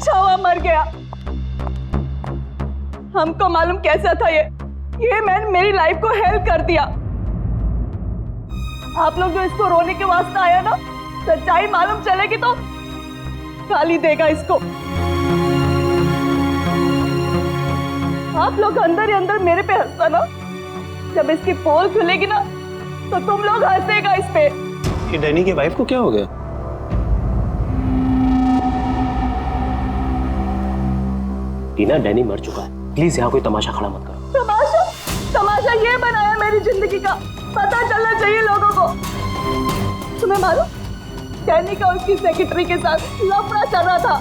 अच्छा हुआ मर गया। हमको मालूम कैसा था ये मैन मेरी लाइफ को हेल्प कर दिया। आप लोग जो इसको रोने के वास्ते आया ना, सच्चाई मालूम चलेगी तो गाली देगा इसको। आप लोग अंदर ही अंदर मेरे पे हंसता ना, जब इसकी पोल खुलेगी ना तो तुम लोग हंसेगा इस पे। ये डैनी की वाइफ को क्या हो गया? टीना, डैनी मर चुका है, प्लीज यहाँ कोई तमाशा खड़ा मत करो। तमाशा ये बनाया मेरी जिंदगी का, पता चलना चाहिए लोगों को। तुम्हें मालूम डैनी का उसकी सेक्रेटरी के साथ लफड़ा चल रहा था।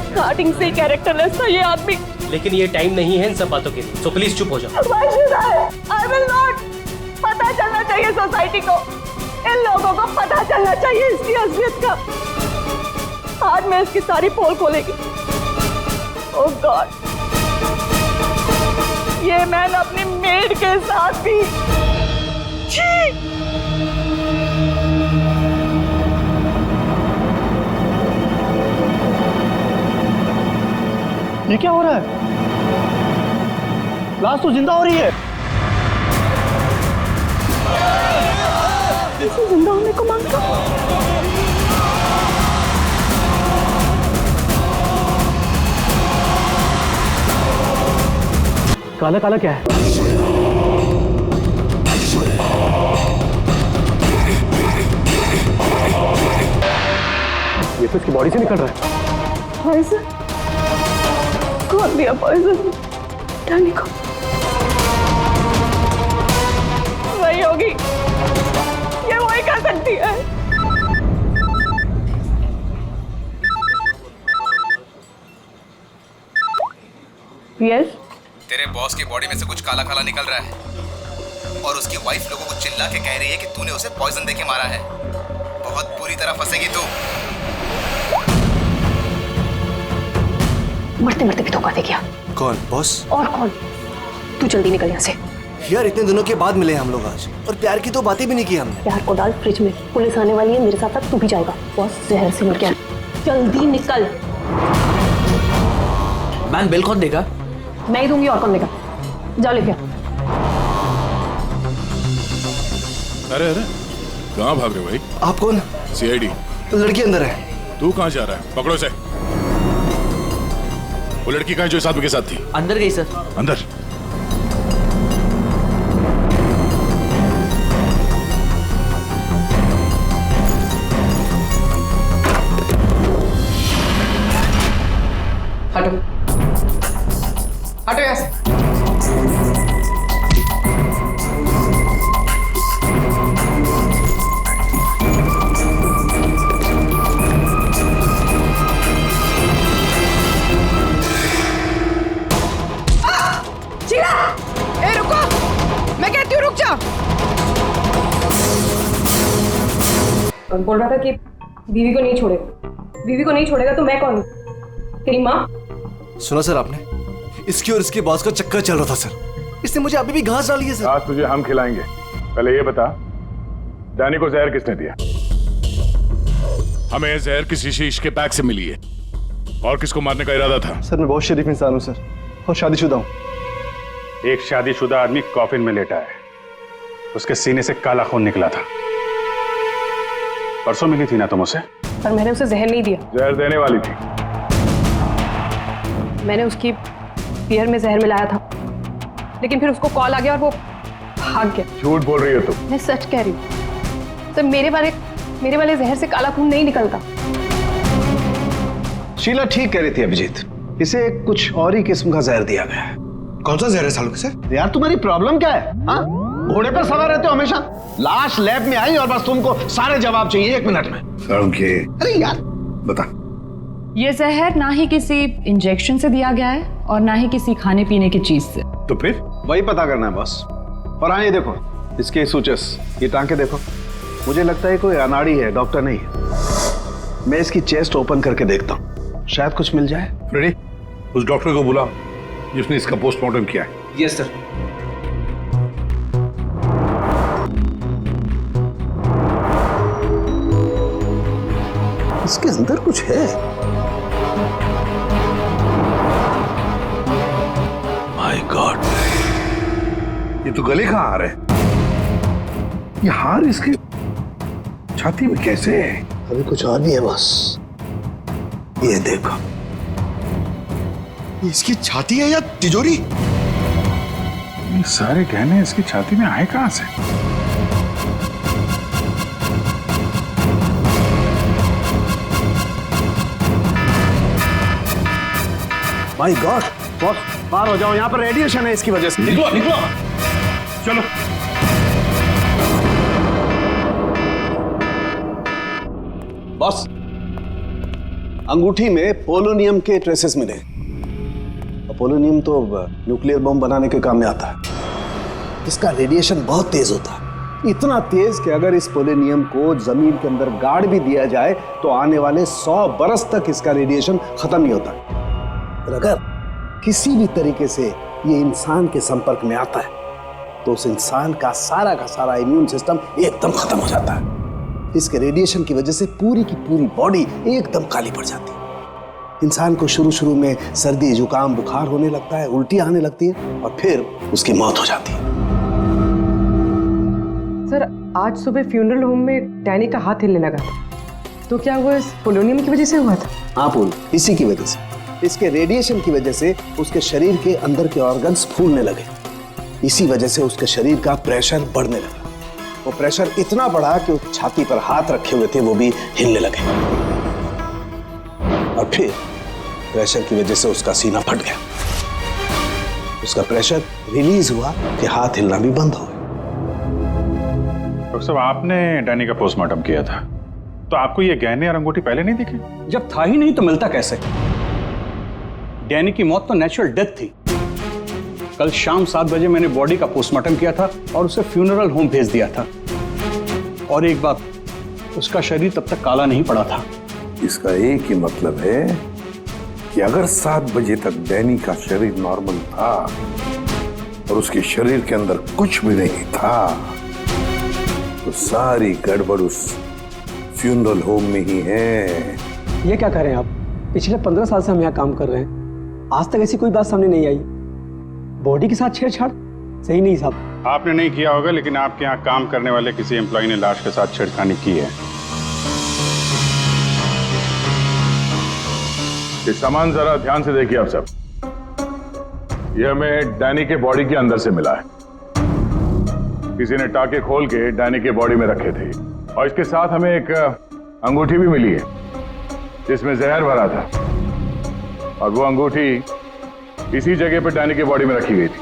स्टार्टिंग से कैरेक्टरलेस था ये आदमी। लेकिन ये टाइम नहीं है इन सब बातों के लिए, सो प्लीज चुप हो जाओ। Why should I will not। पता चलना चाहिए सोसाइटी को, इन लोगों को पता चलना चाहिए इसकी असलियत का। आज मैं इसकी सारी पोल खोलेगी। ओह गॉड, ये मैंने अपनी मेड के साथ भी। ये क्या हो रहा है? लाश तो जिंदा हो रही है। इसे जिंदा होने को मांगता। काला काला क्या है? ये तो इसकी बॉडी से निकल रहा है। पॉइजन? कौन दिया पॉइजन डैनी को? वही होगी, ये वही कर सकती है। यस, तेरे बॉस की बॉडी में से कुछ काला काला निकल रहा है और उसकी वाइफ लोगों को चिल्ला के कह रही है कि तूने उसे पॉइजन देके मारा है। बहुत बुरी तरह फंसेगी तू। मरते मरते भी धोखा दे गया। कौन बॉस? और कौन? तू जल्दी निकल यहाँ से। यार इतने दिनों के बाद मिले हम लोग आज, और प्यार की तो बातें भी नहीं की हमने। प्यार को डाल फ्रिज में, पुलिस आने वाली है, मेरे साथ साथ तू भी जाएगा। बॉस जहर से मर गया, जल्दी निकल। मैम बिल कौन देगा? मैं ही दूंगी, और कौन देगा? जाओ लेके। अरे अरे कहाँ भाग रहे हो भाई? आप कौन? सीआईडी। लड़की अंदर है। तू कहाँ जा रहा है? पकड़ो से। वो लड़की कहाँ जो इस आदमी के साथ थी? अंदर गई सर। अंदर? हटो हटो यहाँ से। ए रुको, मैं कहती हूँ रुक जा। बोल रहा था कि बीवी को नहीं छोड़ेगा, बीवी को नहीं छोड़ेगा तो मैं कौन? तेरी माँ? सुना सर आपने, इसकी और इसके बॉस का चक्कर चल रहा था सर। इसने मुझे अभी भी घास डाली है सर। आज तुझे हम खिलाएंगे। पहले ये बता, डैनी को जहर किसने दिया? हमें जहर किसी शीश के पैक से मिली है। और किसको मारने का इरादा था? सर मैं बहुत शरीफ इंसान हूँ सर, और शादीशुदा हूँ। एक शादीशुदा आदमी कॉफिन में लेटा है, उसके सीने से काला खून निकला था। परसों मिली थी ना तुम उसे? पर मैंने उसे जहर नहीं दिया। जहर देने वाली थी। मैंने उसकी बियर में जहर मिलाया था, लेकिन फिर उसको कॉल आ गया और वो भाग गया। झूठ बोल रही है तू। मैं सच कह रही हूँ सर, मेरे वाले जहर से काला खून नहीं निकलता। शीला ठीक कह रही थी अभिजीत, इसे कुछ और ही किस्म का जहर दिया गया है। कौन सा जहर है सालों सर? यार तुम्हारी प्रॉब्लम क्या है? हाँ, घोड़े पर सवार रहते हो हमेशा। लाश लैब में आई और बस तुमको सारे जवाब चाहिए 1 मिनट में। अरे यार बता। ये जहर ना ही किसी इंजेक्शन से दिया गया है और ना ही किसी खाने पीने की चीज से। तो फिर वही पता करना है बस। और हाँ ये देखो, इसके सूचस, ये टांके देखो। मुझे लगता है कोई अनाड़ी है, डॉक्टर नहीं है। मैं इसकी चेस्ट ओपन करके देखता हूँ, शायद कुछ मिल जाए। रेडी? उस डॉक्टर को बुला जिसने इसका पोस्टमार्टम किया है। Yes sir. इसके अंदर कुछ है। माय गॉड, ये तो गले का हार है। ये हार इसकी छाती में कैसे है? अभी कुछ और भी है बॉस, ये देखो। इसकी छाती है या तिजोरी? ये सारे गहने इसकी छाती में आए कहां से? माय गॉड बॉस, बाहर हो जाओ, यहाँ पर रेडिएशन है इसकी वजह से। निकलो निकलो, चलो। बॉस, अंगूठी में पोलोनियम के ट्रेसेस मिले। और पोलोनियम तो न्यूक्लियर बम बनाने के काम में आता है। इसका रेडिएशन बहुत तेज होता है, इतना तेज कि अगर इस पोलोनियम को जमीन के अंदर गाड़ भी दिया जाए तो आने वाले 100 बरस तक इसका रेडिएशन खत्म नहीं होता। और अगर किसी भी तरीके से ये इंसान के संपर्क में आता है तो उस इंसान का सारा इम्यून सिस्टम एकदम खत्म हो जाता है। इसके रेडिएशन की वजह से पूरी की पूरी बॉडी एकदम काली पड़ जाती है। इंसान को शुरू में सर्दी, जुकाम, बुखार होने लगता है, उल्टी आने लगती है और फिर उसकी मौत हो जाती है। सर, आज सुबह फ्यूनरल होम में डैनी का हाथ हिलने लगा था, तो क्या वो इस पोलोनियम की वजह से हुआ था? हाँ पूल, इसी की वजह से, इसके रेडिएशन की वजह से उसके शरीर के अंदर के ऑर्गन्स फूलने लगे। इसी वजह से उसके शरीर का प्रेशर बढ़ने लगा। वो प्रेशर इतना बढ़ा कि उस छाती पर हाथ रखे हुए थे वो भी हिलने लगे। और फिर प्रेशर की वजह से उसका सीना फट गया। उसका प्रेशर रिलीज हुआ कि हाथ हिलना भी बंद हो गया। डॉक्टर साहब, आपने डैनी का पोस्टमार्टम किया था, तो आपको ये गहने और अंगूठी पहले नहीं दिखे? जब था ही नहीं तो मिलता कैसे? डैनी की मौत तो नेचुरल डेथ थी। कल शाम 7 बजे मैंने बॉडी का पोस्टमार्टम किया था और उसे फ्यूनरल होम भेज दिया था। और एक बात, उसका शरीर तब तक काला नहीं पड़ा था। इसका एक ही मतलब है कि अगर 7 बजे तक डैनी का शरीर नॉर्मल था और उसके शरीर के अंदर कुछ भी नहीं था, तो सारी गड़बड़ उस फ्यूनरल होम में ही है। ये क्या करें आप? पिछले 15 साल से हम यहाँ काम कर रहे हैं, आज तक ऐसी कोई बात सामने नहीं आई। बॉडी के साथ छेड़छाड़ सही नहीं साहब। आपने नहीं किया होगा, लेकिन आपके यहाँ काम करने वाले किसी एम्प्लॉय ने लाश के साथ छेड़खानी की है। ये सामान जरा ध्यान से देखिए आप सब। ये हमें डैनी के बॉडी के अंदर से मिला है। किसी ने टाके खोल के डैनी के बॉडी में रखे थे और इसके साथ हमें एक अंगूठी भी मिली है जिसमें जहर भरा था, और वो अंगूठी इसी जगह पर डैनी के बॉडी में रखी गई थी।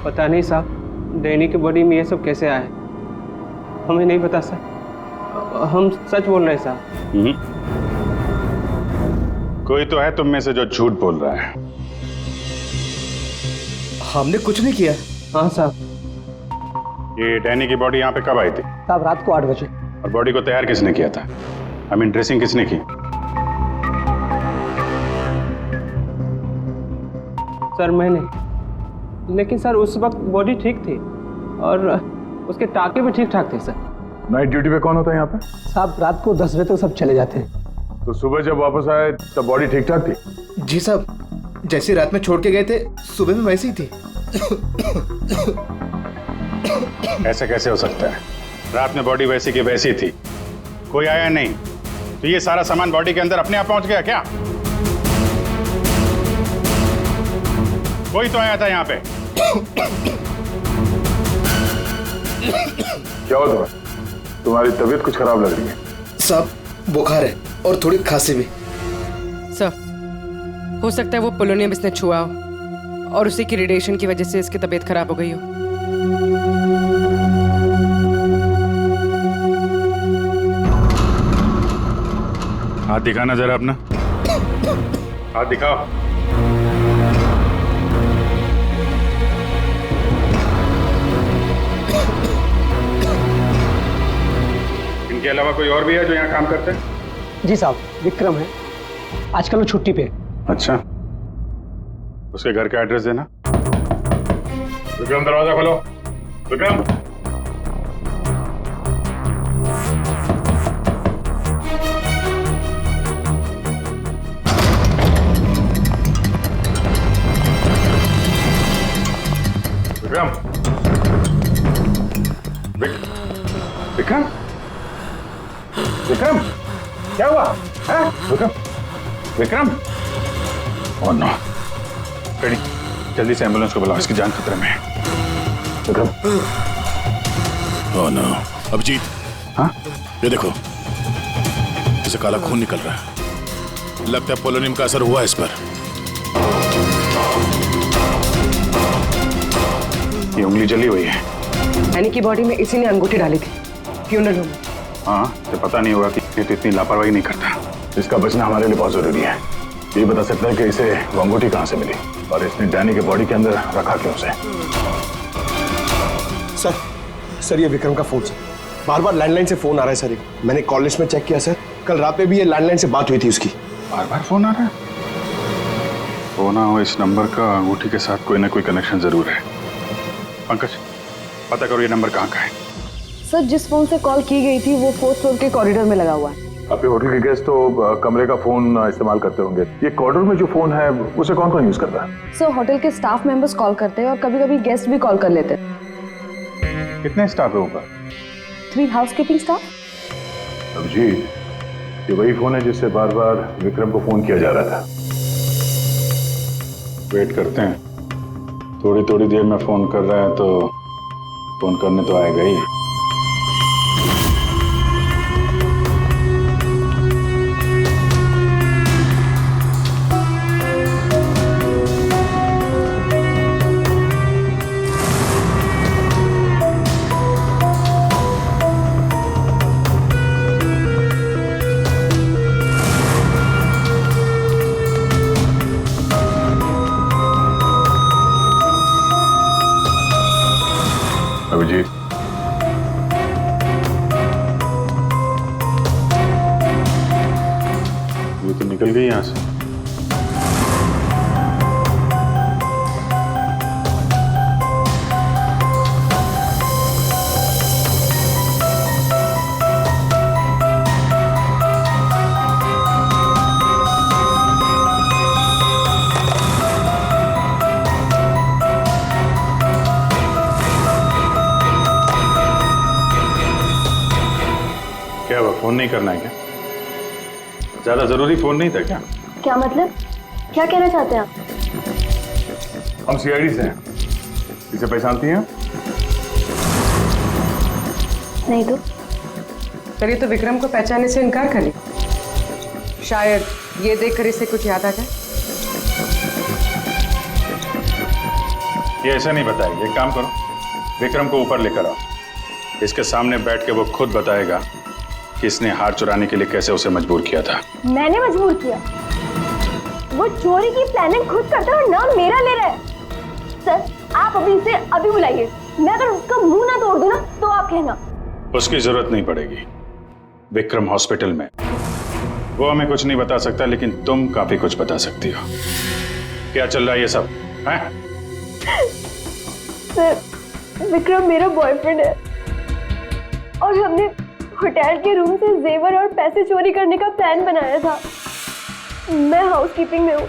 पता नहीं साहब, डैनी के बॉडी में ये सब कैसे आया, हमें नहीं पता सर। हम सच बोल रहे हैं साहब। कोई तो है तुम में से जो झूठ बोल रहा है। हमने कुछ नहीं किया। हाँ साहब। ये डैनी की बॉडी यहाँ पे कब आई थी? साहब, रात को 8 बजे। और बॉडी को तैयार किसने किया था? आई मीन ड्रेसिंग किसने की? सर मैंने, लेकिन सर उस वक्त बॉडी ठीक थी और उसके टाके भी ठीक ठाक थे सर। नाइट ड्यूटी पे कौन होता है यहाँ पे? साहब, रात को 10 बजे तक सब चले जाते हैं। तो सुबह जब वापस आए तब बॉडी ठीक ठाक थी? जी साहब, जैसी रात में छोड़ के गए थे सुबह में वैसी ही थी। ऐसा कैसे हो सकता है? रात में बॉडी वैसी की वैसी थी, कोई आया नहीं, तो ये सारा सामान बॉडी के अंदर अपने आप पहुंच गया क्या? कोई तो आया था यहाँ पे। क्या हो तुम्हें? तुम्हारी तबीयत कुछ खराब लग रही है। साहब, बुखार है और थोड़ी खांसी भी। सर, हो सकता है वो पोलोनियम इसने छुआ हो और उसी की रेडिएशन की वजह से इसकी तबीयत खराब हो गई हो। हाथ दिखाना जरा अपना, हाथ दिखाओ। इनके अलावा कोई और भी है जो यहाँ काम करते हैं? जी साहब, विक्रम है, आजकल वो छुट्टी पे। अच्छा, उसके घर का एड्रेस देना। विक्रम, दरवाजा खोलो। विक्रम, विक्रम विक्रम विक्रम क्या हुआ है? Vikram Vikram oh no ready जल्दी से एम्बुलेंस को बुलाओ इसकी जान खतरे में है विक्रम ओह नो अभिजीत हाँ ये देखो इसे काला खून निकल रहा है लगता है पोलोनियम का असर हुआ इस पर ये उंगली जली हुई है डैनी की बॉडी में इसी ने अंगूठी डाली थी फ्यूनरल होम में हाँ तो पता नहीं होगा कि ये तो इतनी लापरवाही नहीं करता इसका बचना हमारे लिए बहुत जरूरी है ये बता सकता है कि इसे वो अंगूठी कहाँ से मिली और इसने डैनी के बॉडी के अंदर रखा क्यों उसे सर ये विक्रम का फोन सर बार बार लैंडलाइन से फोन आ रहा है सर मैंने कॉल लिस्ट में चेक किया सर कल रात में भी ये लैंडलाइन से बात हुई थी उसकी बार बार फोन आ रहा है हो ना हो इस नंबर का अंगूठी के साथ कोई ना कोई कनेक्शन जरूर है पंकज पता करो ये नंबर कहाँ का है सर जिस फोन से कॉल की गई थी वो 4th फ्लोर के कॉरिडोर में लगा हुआ है आपके होटल के गेस्ट तो कमरे का फोन इस्तेमाल करते होंगे ये कॉरिडोर में जो फोन है उसे कौन कौन यूज करता है सर होटल के स्टाफ मेंबर्स कॉल करते हैं और कभी कभी गेस्ट भी कॉल कर लेते हैं कितने स्टाफ है ऊपर 3 हाउसकीपिंग स्टाफ अभिजीत ये वही फोन है जिससे बार बार विक्रम को फोन किया जा रहा था वेट करते हैं थोड़ी थोड़ी देर में फोन कर रहा है तो फोन करने तो आएगा ही अभिजीत ये तो निकल गई यहां से क्या हुआ फोन नहीं करना है क्या ज्यादा जरूरी फोन नहीं था क्या क्या मतलब क्या कहना चाहते हैं आप हम सीआईडी से हैं इसे पहचानती हैं नहीं तो पर ये तो विक्रम को पहचानने से इनकार कर ली शायद ये देखकर इसे कुछ याद आ जाए ये ऐसा नहीं बताएगी एक काम करो विक्रम को ऊपर लेकर आओ इसके सामने बैठ के वो खुद बताएगा कि इसने हार चुराने के लिए कैसे उसे मजबूर किया था मैंने मजबूर किया वो चोरी की प्लानिंग खुद करता है और नाम मेरा ले रहा है सर आप अभी इसे अभी बुलाइए मैं अगर उसका मुंह ना तोड़ दूं ना तो आप कहना उसकी जरूरत नहीं पड़ेगी विक्रम हॉस्पिटल में वो हमें कुछ नहीं बता सकता लेकिन तुम काफी कुछ बता सकती हो क्या चल रहा है ये सब हैं? सर विक्रम मेरा बॉयफ्रेंड है और हमने होटल के रूम से जेवर और पैसे चोरी करने का प्लान बनाया था मैं हाउसकीपिंग में हूँ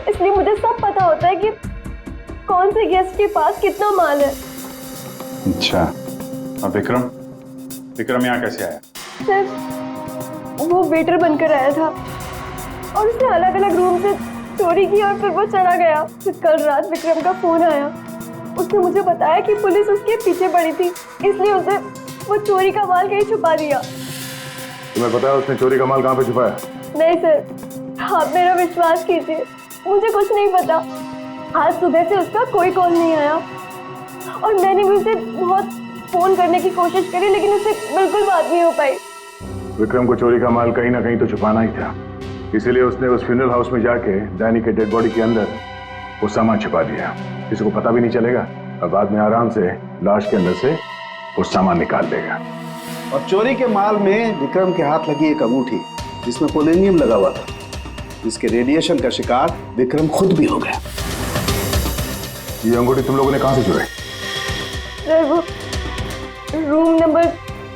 इसलिए मुझे सब पता होता है कि कौन से गेस्ट के पास कितना माल है अच्छा और विक्रम विक्रम यहाँ कैसे आया सर वो वेटर बनकर आया था और उसने अलग अलग रूम से चोरी की और फिर वो चला गया फिर कल रात विक्रम का फोन आया उसने मुझे बताया कि पुलिस उसके पीछे पड़ी थी इसलिए उसे वो चोरी का माल कहीं छुपा दिया तुम्हें पता है उसने चोरी का माल कहाँ पे छुपाया नहीं सर आप मेरा विश्वास कीजिए मुझे कुछ नहीं पता आज सुबह से उसका कोई कॉल नहीं आया और मैंने भी उसे बहुत फोन करने की कोशिश करी लेकिन उससे बिल्कुल बात नहीं हो पाई विक्रम को चोरी का माल कहीं ना कहीं तो छुपाना ही था इसीलिए उसने उस फ्यूनरल हाउस में जाके डैनी के डेड बॉडी के अंदर वो सामान छुपा दिया किसी को पता भी नहीं चलेगा और बाद में आराम से लाश के अंदर से वो सामान निकाल देगा और चोरी के माल में विक्रम के हाथ लगी एक अंगूठी जिसमें पोलोनियम लगा हुआ था जिसके रेडिएशन का शिकार विक्रम खुद भी हो गया ये अंगूठी तुम लोगों ने कहां से चुराई सर वो रूम नंबर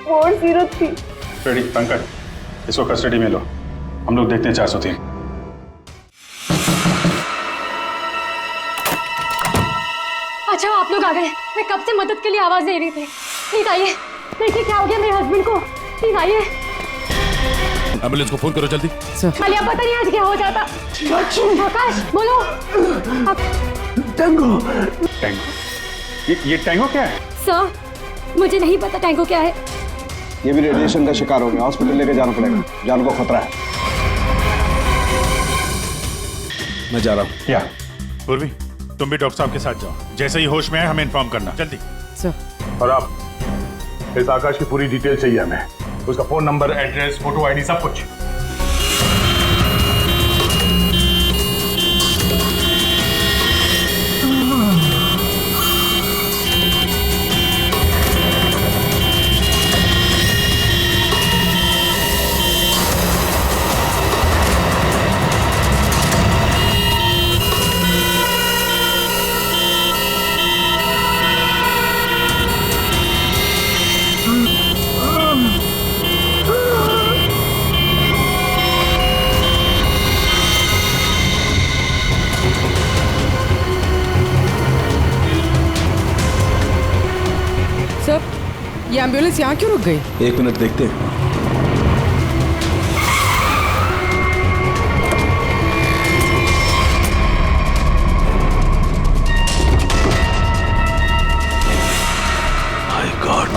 403 रेडी पंकज इसको कस्टडी में लो हम लोग देखते हैं 403 अच्छा आप लोग आ गए। मैं कब से मदद के लिए आवाज दे रही थी। प्लीज आइए, देखिए क्या हो गया मेरे हस्बैंड को। प्लीज आइए। एम्बुलेंस को फोन करो जल्दी। मालिया पता नहीं आज क्या हो जाता। आकाश बोलो। टैंगो। ये टैंगो क्या है? सर मुझे नहीं पता टैंगो क्या है। ये भी रेडिएशन का शिकार हो गया, हॉस्पिटल लेके जाना पड़ेगा, जान को खतरा है। मैं जा रहा हूँ। क्या पूर्वी, तुम भी डॉक्टर साहब के साथ जाओ, जैसे ही होश में आए हमें इन्फॉर्म करना जल्दी। और आप इस आकाश की पूरी डिटेल चाहिए हमें, उसका phone number, address, photo, ID, सब कुछ। ये एम्बुलेंस यहाँ क्यों रुक गई? 1 मिनट देखते हैं। माय गॉड,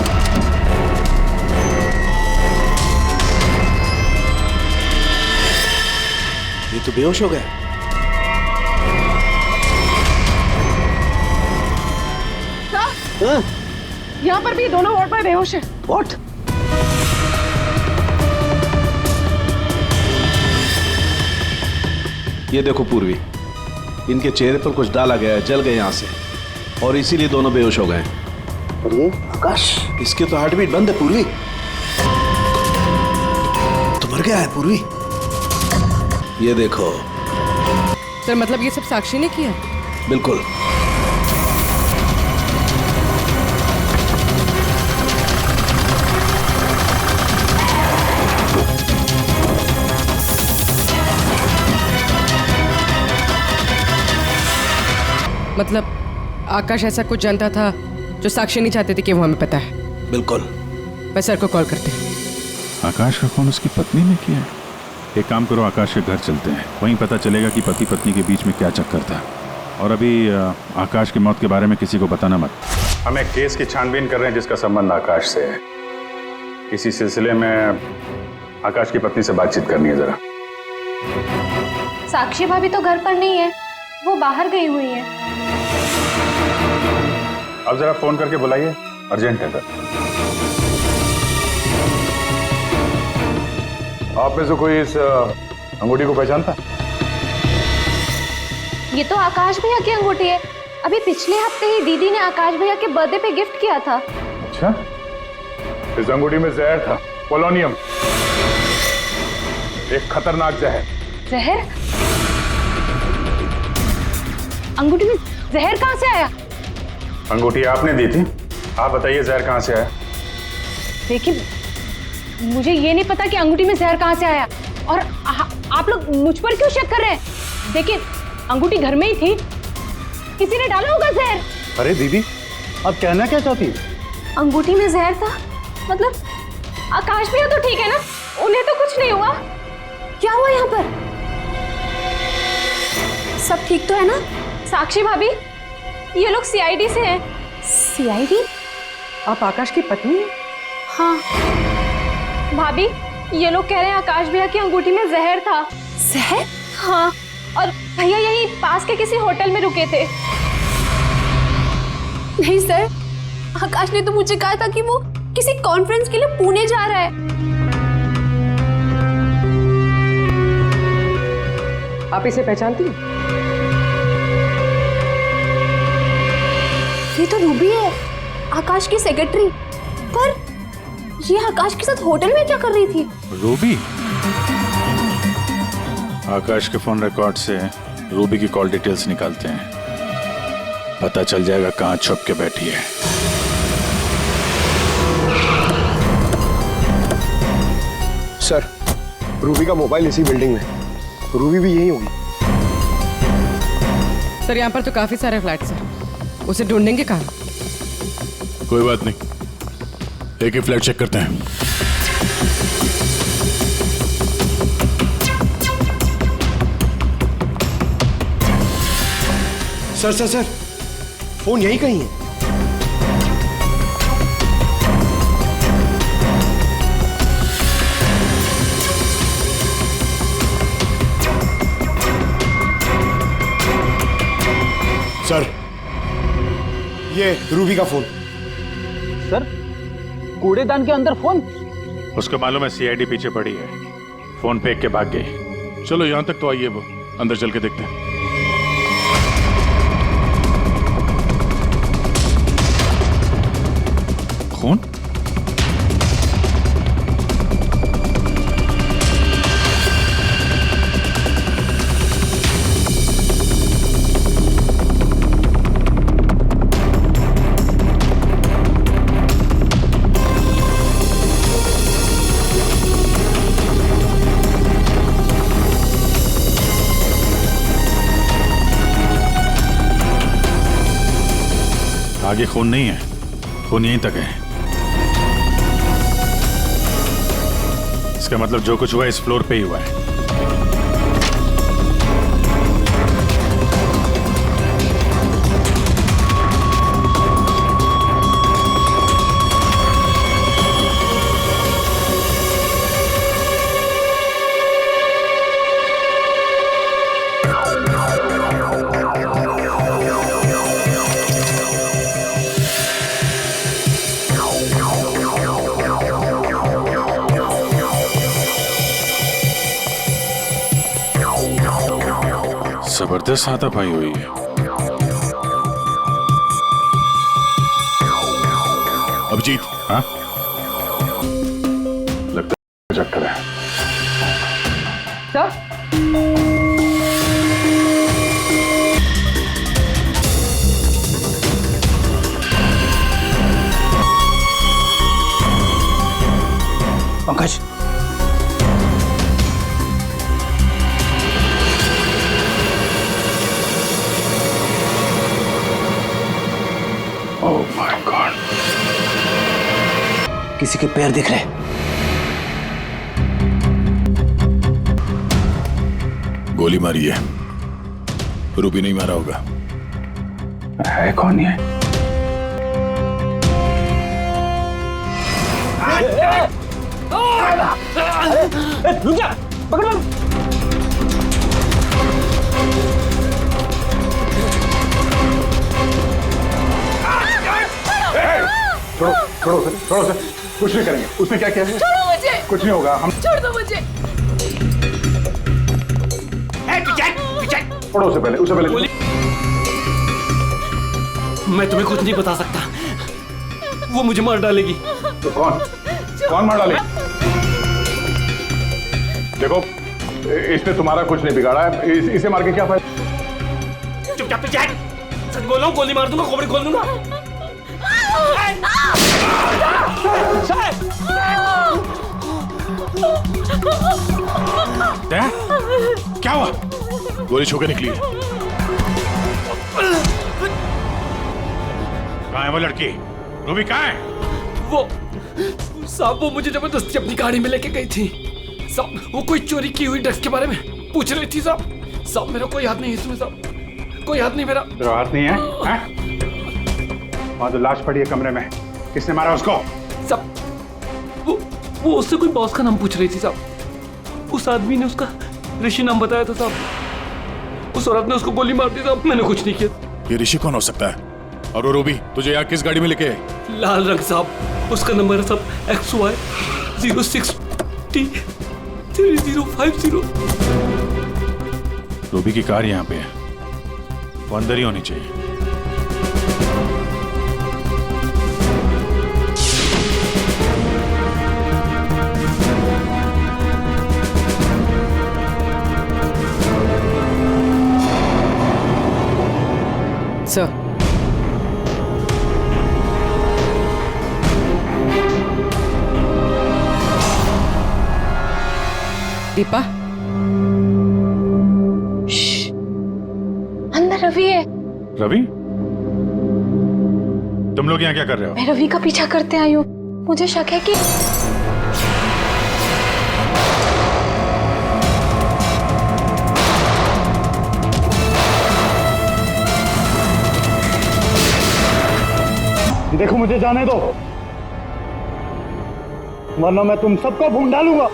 ये तो बेहोश हो गया। यहाँ पर भी दोनों वार्ड में बेहोश है। What? ये देखो पूर्वी, इनके चेहरे पर कुछ डाला गया है, जल गए यहाँ से, और इसीलिए दोनों बेहोश हो गए। और ये आकाश, इसके तो हार्ट बीट बंद है पूर्वी। तो मर गया है पूर्वी। ये देखो। सर मतलब ये सब साक्षी ने किया? बिल्कुल। मतलब आकाश ऐसा कुछ जानता था जो साक्षी नहीं चाहते थे कि वो हमें पता है। बिल्कुल। मैं सर को कॉल करते हैं। आकाश का फोन उसकी पत्नी ने किया? एक काम करो, आकाश के घर चलते हैं, वहीं पता चलेगा कि पति पत्नी के बीच में क्या चक्कर था। और अभी आकाश की मौत के बारे में किसी को बताना मत। हम एक केस की छानबीन कर रहे हैं जिसका संबंध आकाश से है। इसी सिलसिले में आकाश की पत्नी से बातचीत करनी है जरा। साक्षी भाभी तो घर पर नहीं है, वो बाहर गई हुई है। अब जरा फोन करके बुलाइए, अर्जेंट है सर। आप में से कोई इस अंगूठी को पहचानता? ये तो आकाश भैया की अंगूठी है। अभी पिछले हफ्ते ही दीदी ने आकाश भैया के बर्थडे पे गिफ्ट किया था। अच्छा, इस अंगूठी में जहर था, पोलोनियम, एक खतरनाक जहर। जहर? अंगूठी में जहर कहाँ से आया? अंगूठी आपने दी थी, आप बताइए जहर कहाँ से आया? देखिए मुझे ये नहीं पता कि अंगूठी में जहर कहाँ से आया, और आप लोग मुझ पर क्यों शक कर रहे हैं? देखिए अंगूठी घर में ही थी, किसी ने डाला होगा जहर। अरे दीदी, अब कहना क्या चाहती है? अंगूठी में जहर था मतलब आकाश भैया तो ठीक है ना, उन्हें तो कुछ नहीं हुआ? क्या हुआ यहाँ पर? सब ठीक तो है ना? साक्षी भाभी, ये लोग सीआईडी से हैं। सीआईडी? आप आकाश की पत्नी हैं? हाँ भाभी, ये लोग कह रहे हैं आकाश भैया की अंगूठी में जहर था। जहर? हाँ, और भैया यही पास के किसी होटल में रुके थे। नहीं सर, आकाश ने तो मुझे कहा था कि वो किसी कॉन्फ्रेंस के लिए पुणे जा रहा है। आप इसे पहचानती हैं? ये तो रूबी है, आकाश की सेक्रेटरी। पर ये आकाश के साथ होटल में क्या कर रही थी? रूबी? आकाश के फोन रिकॉर्ड से रूबी की कॉल डिटेल्स निकालते हैं, पता चल जाएगा कहाँ छुप के बैठी है। सर, रूबी का मोबाइल इसी बिल्डिंग में, रूबी भी यही होगी। सर यहाँ पर तो काफी सारे फ्लैट्स हैं, उसे ढूंढेंगे कहाँ? कोई बात नहीं, एक ही फ्लैट चेक करते हैं। सर सर सर, फोन यहीं कहीं है। सर, ये रूबी का फोन। सर, कूड़ेदान के अंदर फोन? उसको मालूम है सीआईडी पीछे पड़ी है, फोन फेंक के भाग गई। चलो यहां तक तो आइए, वो अंदर चल के देखते हैं। खून? आगे खून नहीं है, खून यहीं तक है। इसका मतलब जो कुछ हुआ इस फ्लोर पे ही हुआ है। जबरदस्त हाथापाई हुई है। अभिजीत, हाँ? लगता है चक्कर है। Sir, Pankaj, oh my God, किसी के पैर दिख रहे। गोली मारी है, रूबी नहीं मारा होगा। है कौन ये? रुक जा, पकड़। छोड़ो सर, कुछ नहीं करेंगे। उसने क्या किया है? छोड़ो मुझे, कुछ नहीं होगा, हम छोड़ दो मुझे। छोड़ो उसे पहले, उसे पहले। मैं तुम्हें कुछ नहीं बता सकता, वो मुझे मार डालेगी। तो कौन मार डालेगा? देखो, इसने तुम्हारा कुछ नहीं बिगाड़ा है, इसे मार के क्या फायदा? चुपचाप जाए, सच बोल रहा हूँ, गोली मार दूंगा, खोपड़ी खोल दूंगा। क्या हुआ? गोली छू के निकली है। कहाँ है वो लड़की? रूबी कहाँ है? वो साहब, वो मुझे जबरदस्ती अपनी गाड़ी में लेके गई थी साहब। वो कोई चोरी की हुई ड्रग्स के बारे में पूछ रही थी साहब। साहब मेरा कोई हाथ नहीं है इसमें साहब, कोई हाथ नहीं मेरा। तेरा हाथ नहीं है? वहां तो लाश पड़ी है कमरे में, किसने मारा उसको? साहब वो उससे कोई बॉस का नाम पूछ रही थी साहब। उस आदमी ने उसका ऋषि नाम बताया था साहब। उस औरत ने उसको गोली मार दी साहब, मैंने कुछ नहीं किया। ये ऋषि कौन हो सकता है? और वो रूबी तुझे यहाँ किस गाड़ी में लेके आई? लाल रंग साहब, उसका नंबर है साहब XY 06T 3050। रूबी की कार यहाँ पे है, वो अंदर ही होनी चाहिए। सर, दीपा, अंदर रवि है। रवि? तुम लोग यहाँ क्या कर रहे हो? मैं रवि का पीछा करते आई हूँ। मुझे शक है कि देखो मुझे जाने दो, वरना मैं तुम सबको भून डालूंगा।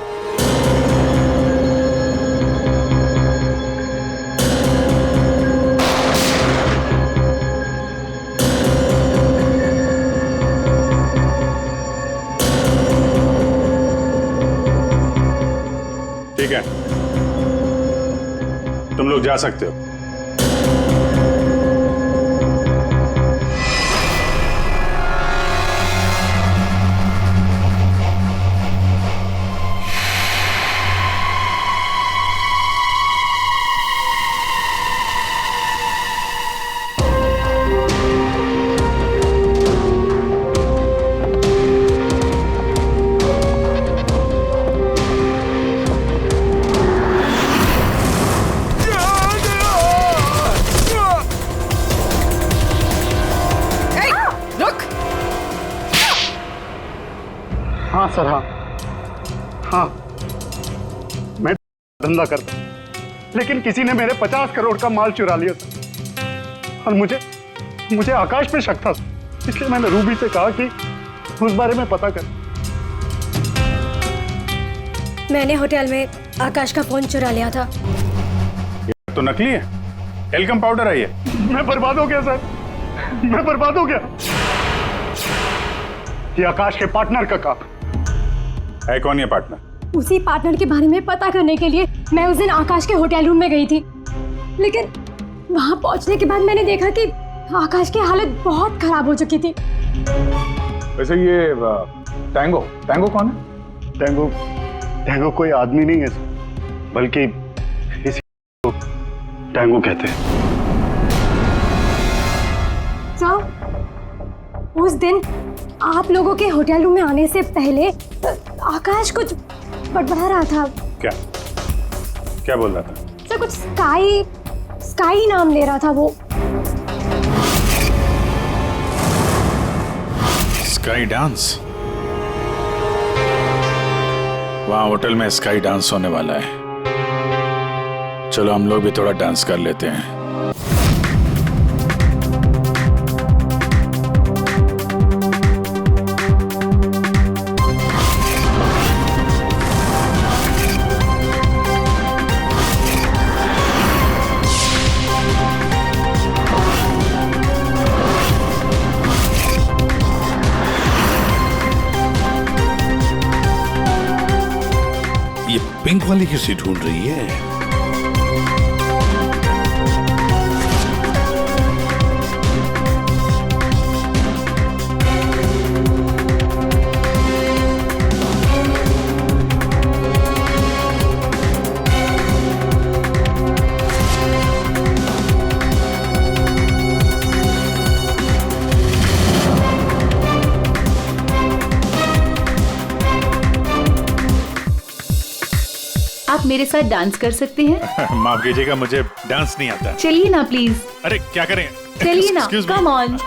ठीक है, तुम लोग जा सकते हो। हाँ सर, हाँ मैं धंधा करता, लेकिन किसी ने मेरे 50 करोड़ का माल चुरा लिया था और मुझे आकाश पे शक था, इसलिए मैंने रूबी से कहा कि उस बारे में पता कर। मैंने होटल में आकाश का फोन चुरा लिया था। ये तो नकली है, टेलकम पाउडर है ये। मैं बर्बाद हो गया सर, मैं बर्बाद हो गया। ये आकाश के पार्टनर का काम है। कौन ये पार्टनर? उसी पार्टनर के बारे में पता करने के लिए मैं उस दिन आकाश के होटल रूम में गई थी, लेकिन वहां पहुंचने के बाद मैंने देखा कि आकाश की हालत बहुत खराब हो चुकी थी। वैसे ये टैंगो कौन है? टैंगो कोई आदमी नहीं है बल्कि इसी को टैंगो कहते हैं। सर, उस दिन आप लोगों के होटल रूम में आने से पहले आकाश कुछ बड़बड़ा रहा था। क्या बोल रहा था? सर, कुछ स्काई नाम ले रहा था वो। Sky dance? वहां होटल में स्काई डांस होने वाला है। चलो हम लोग भी थोड़ा डांस कर लेते हैं। ये पिंक वाली किसी ढूंढ रही है? आप मेरे साथ डांस कर सकते हैं? माफ कीजिएगा, मुझे डांस नहीं आता। चलिए ना प्लीज। अरे क्या करें? चलिए ना, कम ऑन।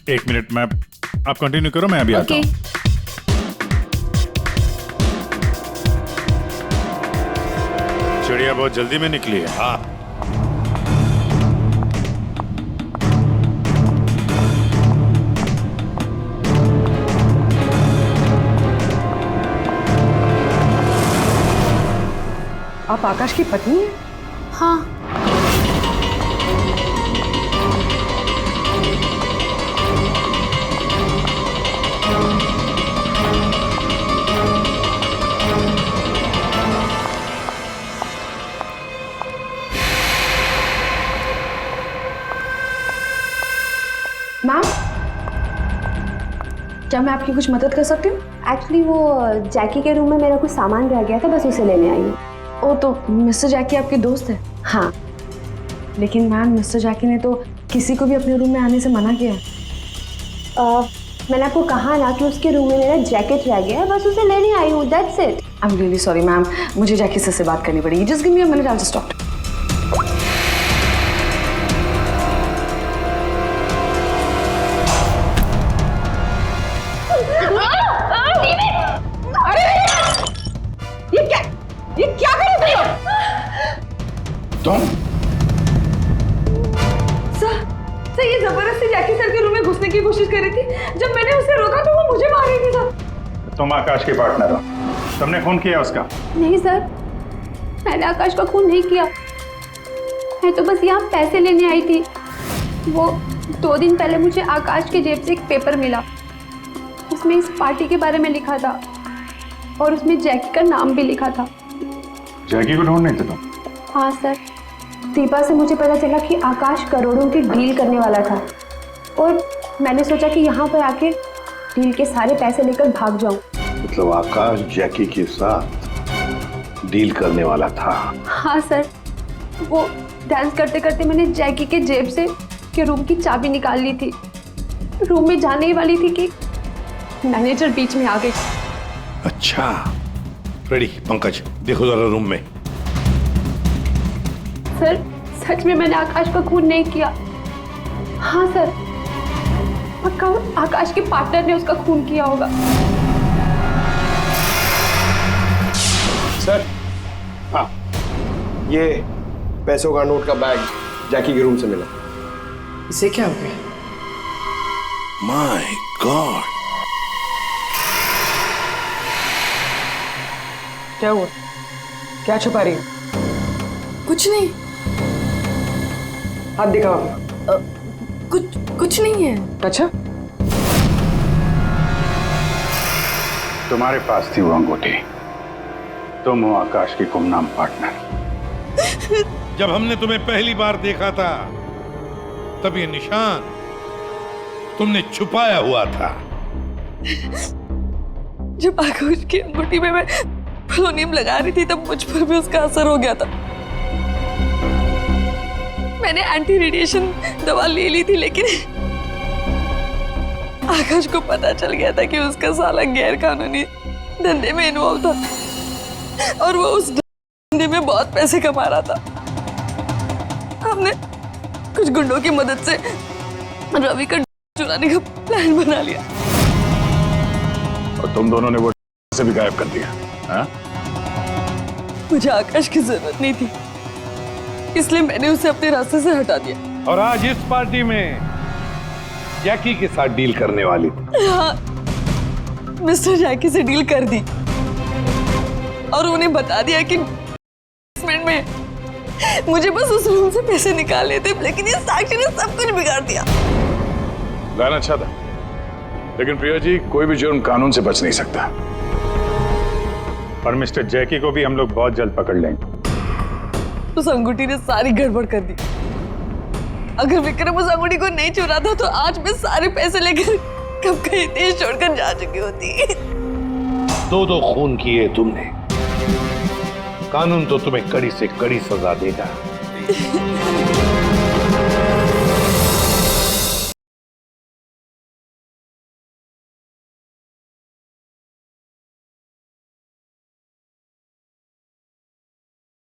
एक मिनट, मैं आप कंटिन्यू करो, मैं अभी आता हूँ। चिड़िया बहुत जल्दी में निकली है। हाँ, आप आकाश की पत्नी हैं? हाँ। मैम, क्या मैं आपकी कुछ मदद कर सकती हूँ? एक्चुअली वो जैकी के रूम में मेरा कुछ सामान रह गया था, बस उसे लेने आई हूँ। ओ तो मिस्टर जैकी आपके दोस्त है? हाँ। लेकिन मैम मिस्टर जैकी ने तो किसी को भी अपने रूम में आने से मना किया। मैंने आपको कहा ना कि उसके रूम में मेरा जैकेट रह गया है, बस उसे लेने आई हूँ, that's it. I am really sorry ma'am, मुझे जैकी से बात करनी पड़ेगी। Just give me a minute, I will just talk. ये क्या कर रहे हो तुम? सर ये जबरदस्ती जैकी सर के रूम में घुसने की कोशिश कर रही थी। जब मैंने उसे रोका तो वो मुझे मार रही थी सर। तुम आकाश के पार्टनर हो, तुमने खून किया उसका? नहीं सर, मैंने आकाश का खून नहीं किया। मैं तो बस यहाँ पैसे लेने आई थी। वो 2 दिन पहले मुझे आकाश के जेब से एक पेपर मिला, उसमें इस पार्टी के बारे में लिखा था और उसमें जैकी का नाम भी लिखा था। जैकी को ढूंढ नहीं थे तुम? हाँ सर, दीपा से मुझे पता चला कि आकाश करोड़ों की डील करने वाला था और मैंने सोचा कि यहाँ पर आके डील के सारे पैसे लेकर भाग जाऊं। मतलब आकाश जैकी के साथ डील करने वाला था? हाँ सर, वो डांस करते करते मैंने जैकी के जेब से के रूम की चाबी निकाल ली थी। रूम में जाने ही वाली थी कि मैनेजर बीच में आ गई। अच्छा, रेडी पंकज, देखो जरा रूम में। सर सच में मैंने आकाश का खून नहीं किया। हाँ सर, पक्का आकाश के पार्टनर ने उसका खून किया होगा। सर, हाँ, ये पैसों का नोट का बैग जैकी के रूम से मिला। इसे क्या हो गया? माय गॉड, क्या हुआ? क्या छुपा रही हो? कुछ नहीं। हाथ दिखाओ अपना। कुछ नहीं है। अच्छा, तुम्हारे पास थी वो अंगूठी, तुम हो आकाश की गुमनाम पार्टनर। जब हमने तुम्हें पहली बार देखा था तब ये निशान तुमने छुपाया हुआ था। जब आकाश की अंगूठी में मैं पोलोनियम लगा रही थी तब मुझ पर भी उसका असर हो गया था। मैंने एंटी रेडिएशन दवा ले ली थी, लेकिन आकाश को पता चल गया था कि उसका साला गैर कानूनी धंधे में इन्वॉल्व था और वो उस धंधे में बहुत पैसे कमा रहा था। हमने कुछ गुंडों की मदद से रवि का चुराने का प्लान बना लिया और तुम दोनों ने वो से भी गायब कर दिया। हाँ? मुझे आकाश की जरूरत नहीं थी, इसलिए मैंने उसे अपने रास्ते से हटा दिया। और आज इस पार्टी में जैकी के साथ डील करने वाली थी। हाँ, मिस्टर जैकी से डील कर दी और उन्हें बता दिया कि में मुझे बस उस रूम से पैसे निकालने थे, लेकिन ये साक्षी ने सब कुछ बिगाड़ दिया। प्लान अच्छा था, लेकिन प्रिया जी, कोई भी जुर्म कानून से बच नहीं सकता। और मिस्टर जैकी को भी हम लोग बहुत जल्द पकड़ लेंगे। उस अंगूठी ने सारी गड़बड़ कर दी। अगर विक्रम उस अंगूठी को नहीं चुरा था तो आज मैं सारे पैसे लेकर कब कहीं देश छोड़कर जा चुकी होती। 2 खून किए तुमने, कानून तो तुम्हें कड़ी से कड़ी सजा देगा।